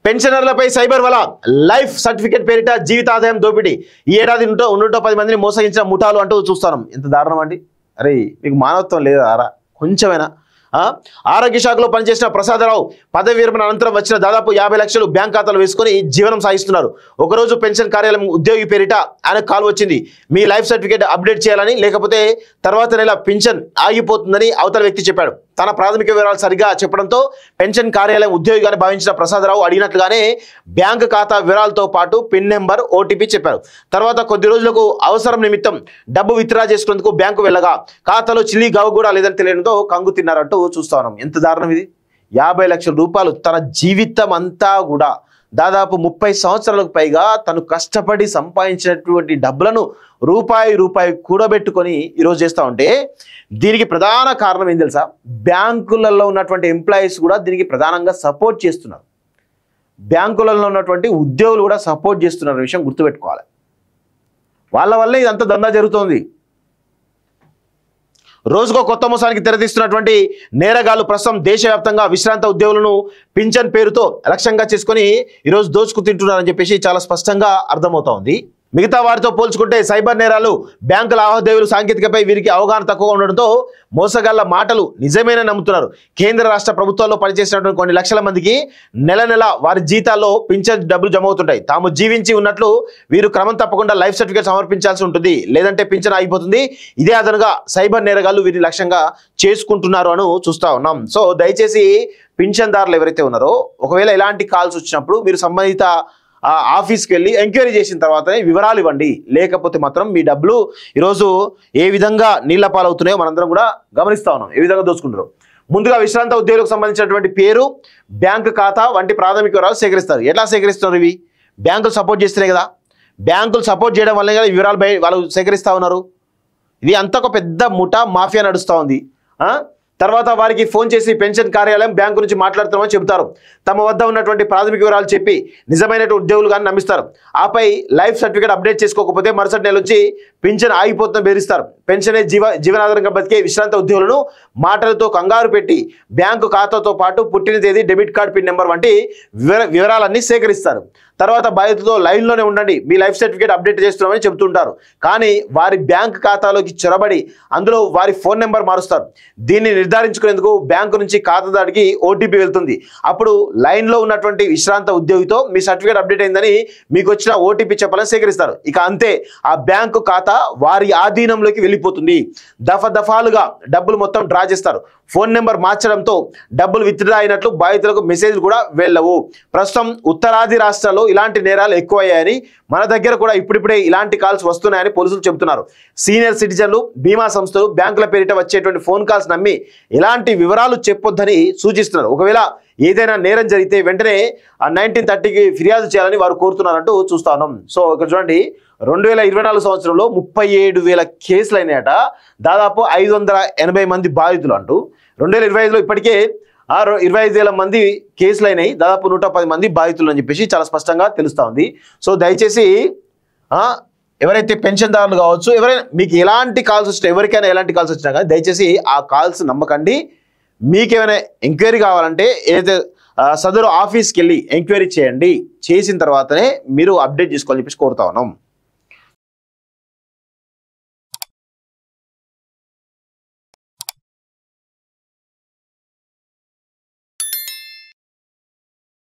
పెన్షనర్లపై cyber వల life certificate పేరిట జీవితాదాయం దోపిడీ ఈ ఏడాది 110 మందిని మోసగించిన ముఠాలు అంటూ చూస్తాం. ఎంత దారుణం అండి. అరే మీకు మానవత్వం లేదా కొంచెమైనా? ఆరోగ్య శాఖలో పనిచేసిన ప్రసాదరావు పదవి విరమణ అనంతరం వచ్చిన దాదాపు 50 లక్షలు బ్యాంక్ ఖాతాలు వేసుకుని జీవనం సాగిస్తున్నారు. ఒకరోజు పెన్షన్ కార్యాలయం ఉద్యోగి పేరిట ఆయనకు కాల్ వచ్చింది. మీ లైఫ్ సర్టిఫికేట్ అప్డేట్ చేయాలని, లేకపోతే తర్వాత నెల పెన్షన్ ఆగిపోతుందని అవతల వ్యక్తి చెప్పాడు. తన ప్రాథమిక వివరాలు సరిగా చెప్పడంతో పెన్షన్ కార్యాలయం ఉద్యోగిగానే భావించిన ప్రసాదరావు అడిగినట్లుగానే బ్యాంక్ ఖాతా వివరాలతో పాటు పిన్ నెంబర్, ఓటీపీ చెప్పారు. తర్వాత కొద్ది రోజులకు అవసరం నిమిత్తం డబ్బు విత్డ్రా చేసుకునేందుకు బ్యాంకు వెళ్ళగా ఖాతాలో చిల్లి గవ్వ కూడా లేదని తెలియడంతో కంగు తిన్నారంటూ చూస్తా ఉన్నాం. ఎంత దారుణం ఇది. 50 లక్షల రూపాయలు తన జీవితం అంతా కూడా దాదాపు 30 సంవత్సరాలకు పైగా తను కష్టపడి సంపాదించినటువంటి డబ్బులను రూపాయి కూడబెట్టుకొని ఈరోజు చేస్తూ ఉంటే దీనికి ప్రధాన కారణం ఏం తెలుసా? బ్యాంకులలో ఉన్నటువంటి ఎంప్లాయీస్ కూడా దీనికి ప్రధానంగా సపోర్ట్ చేస్తున్నారు. బ్యాంకులలో ఉన్నటువంటి ఉద్యోగులు కూడా సపోర్ట్ చేస్తున్న విషయం గుర్తుపెట్టుకోవాలి. వాళ్ళ వల్లే ఇదంతా దందా జరుగుతోంది. రోజుకో కొత్త మోసానికి తెరతీస్తున్నటువంటి నేరగాళ్లు ప్రస్తుతం దేశవ్యాప్తంగా విశ్రాంత ఉద్యోగులను పింఛన్ పేరుతో లక్ష్యంగా చేసుకుని ఈరోజు దోచుకు తింటున్నారని చెప్పేసి చాలా స్పష్టంగా అర్థమవుతోంది. మిగతా వారితో పోల్చుకుంటే సైబర్ నేరాలు, బ్యాంకు లావాదేవీలు, సాంకేతికపై వీరికి అవగాహన తక్కువగా ఉండడంతో మోసగాళ్ల మాటలు నిజమేనని నమ్ముతున్నారు. కేంద్ర రాష్ట్ర ప్రభుత్వాల్లో పనిచేసినటువంటి కొన్ని లక్షల మందికి నెల వారి జీతాల్లో పింఛన్ డబ్బులు జమ అవుతుంటాయి. తాము జీవించి ఉన్నట్లు వీరు క్రమం తప్పకుండా లైఫ్ సర్టిఫికేట్ సమర్పించాల్సి ఉంటుంది, లేదంటే పింఛన్ ఆగిపోతుంది. ఇదే అదనుగా సైబర్ నేరగాళ్లు వీరిని లక్ష్యంగా చేసుకుంటున్నారు అని చూస్తూ ఉన్నాం. సో దయచేసి పింఛన్దారులు ఎవరైతే ఉన్నారో ఒకవేళ ఎలాంటి కాల్స్ వచ్చినప్పుడు మీరు సంబంధిత ఆఫీస్కి వెళ్ళి ఎంక్వైరీ చేసిన తర్వాతనే వివరాలు ఇవ్వండి. లేకపోతే మాత్రం మీ డబ్బులు ఈరోజు ఏ విధంగా నీళ్ల పాలవుతున్నాయో మనందరం కూడా గమనిస్తా ఉన్నాం. ఏ విధంగా దోచుకుంటారు. ముందుగా విశ్రాంత ఉద్యోగులకు సంబంధించినటువంటి పేరు, బ్యాంకు ఖాతా వంటి ప్రాథమిక వివరాలు సేకరిస్తారు. ఎట్లా సేకరిస్తున్నారు? ఇవి బ్యాంకులు సపోర్ట్ చేస్తున్నాయి కదా. బ్యాంకులు సపోర్ట్ చేయడం వల్లే కదా వివరాలు వాళ్ళు సేకరిస్తూ ఉన్నారు. ఇది అంతా ఒక పెద్ద ముఠా మాఫియా నడుస్తూ ఉంది. తర్వాత వారికి ఫోన్ చేసి పెన్షన్ కార్యాలయం, బ్యాంకు నుంచి మాట్లాడుతున్నామని చెబుతారు. తమ వద్ద ఉన్నటువంటి ప్రాథమిక వివరాలు చెప్పి నిజమైన ఉద్యోగులు కానీ నమ్మిస్తారు. ఆపై లైఫ్ సర్టిఫికేట్ అప్డేట్ చేసుకోకపోతే మరుసటి నెల వచ్చి పింఛన్ ఆగిపోతుందని బెదిరిస్తారు. పెన్షనే జీవనాధారంగా బతికే విశ్రాంత ఉద్యోగులను మాటలతో కంగారు పెట్టి బ్యాంకు ఖాతాతో పాటు పుట్టిన తేదీ, డెబిట్ కార్డు, పిన్ నెంబర్ వంటి వివరాలన్నీ సేకరిస్తారు. తర్వాత బాధితులతో లైన్లోనే ఉండండి, మీ లైఫ్ సర్టిఫికేట్ అప్డేట్ చేస్తున్నామని చెబుతుంటారు. కానీ వారి బ్యాంక్ ఖాతాలోకి చొరబడి అందులో వారి ఫోన్ నెంబర్ మారుస్తారు. దీన్ని నిర్ధారించుకునేందుకు బ్యాంకు నుంచి ఖాతాదారుడికి ఓటీపీ వెళ్తుంది. అప్పుడు లైన్లో ఉన్నటువంటి విశ్రాంత ఉద్యోగితో మీ సర్టిఫికేట్ అప్డేట్ అయిందని మీకు వచ్చిన ఓటీపీ చెప్పాలని సేకరిస్తారు. ఇక అంతే, ఆ బ్యాంకు ఖాతా వారి ఆధీనంలోకి వెళ్ళిపోతుంది. దఫాలుగా డబ్బులు మొత్తం డ్రా చేస్తారు. ఫోన్ నెంబర్ మార్చడంతో డబ్బులు విత్డ్రా అయినట్లు బాధితులకు మెసేజ్ కూడా వెళ్ళవు. ప్రస్తుతం ఉత్తరాది రాష్ట్రాల్లో ఇలాంటి నేరాలు ఎక్కువయ్యాయని, మన దగ్గర కూడా ఇప్పుడిప్పుడే ఇలాంటి కాల్స్ వస్తున్నాయని పోలీసులు చెబుతున్నారు. సీనియర్ సిటిజన్లు, బీమా సంస్థలు బ్యాంకుల పేరిట వచ్చేటువంటి ఫోన్ కాల్స్ నమ్మి ఎలాంటి వివరాలు చెప్పొద్దని సూచిస్తున్నారు. ఒకవేళ ఏదైనా నేరం జరిగితే వెంటనే 1930కి ఫిర్యాదు చేయాలని వారు కోరుతున్నారంటూ చూస్తా ఉన్నాం. సో ఇక్కడ చూడండి, 2024 సంవత్సరంలో 37,000 కేసులు అయినాయట. దాదాపు 580 మంది బాధితులు అంటూ 2025లో ఇప్పటికే 25,000 మంది కేసులు అయినాయి. దాదాపు 110 మంది బాధితులు అని చెప్పేసి చాలా స్పష్టంగా తెలుస్తూ ఉంది. సో దయచేసి ఎవరైతే పెన్షన్దారులు కావచ్చు, ఎవరైనా మీకు ఎలాంటి కాల్స్ వచ్చినా, ఎవరికైనా ఎలాంటి కాల్స్ వచ్చినా కానీ దయచేసి ఆ కాల్స్ నమ్మకండి. మీకేమైనా ఎంక్వైరీ కావాలంటే ఏదైతే సదరు ఆఫీస్కి వెళ్ళి ఎంక్వైరీ చేయండి. చేసిన తర్వాతనే మీరు అప్డేట్ చేసుకోవాలని చెప్పేసి కోరుతా ఉన్నాం.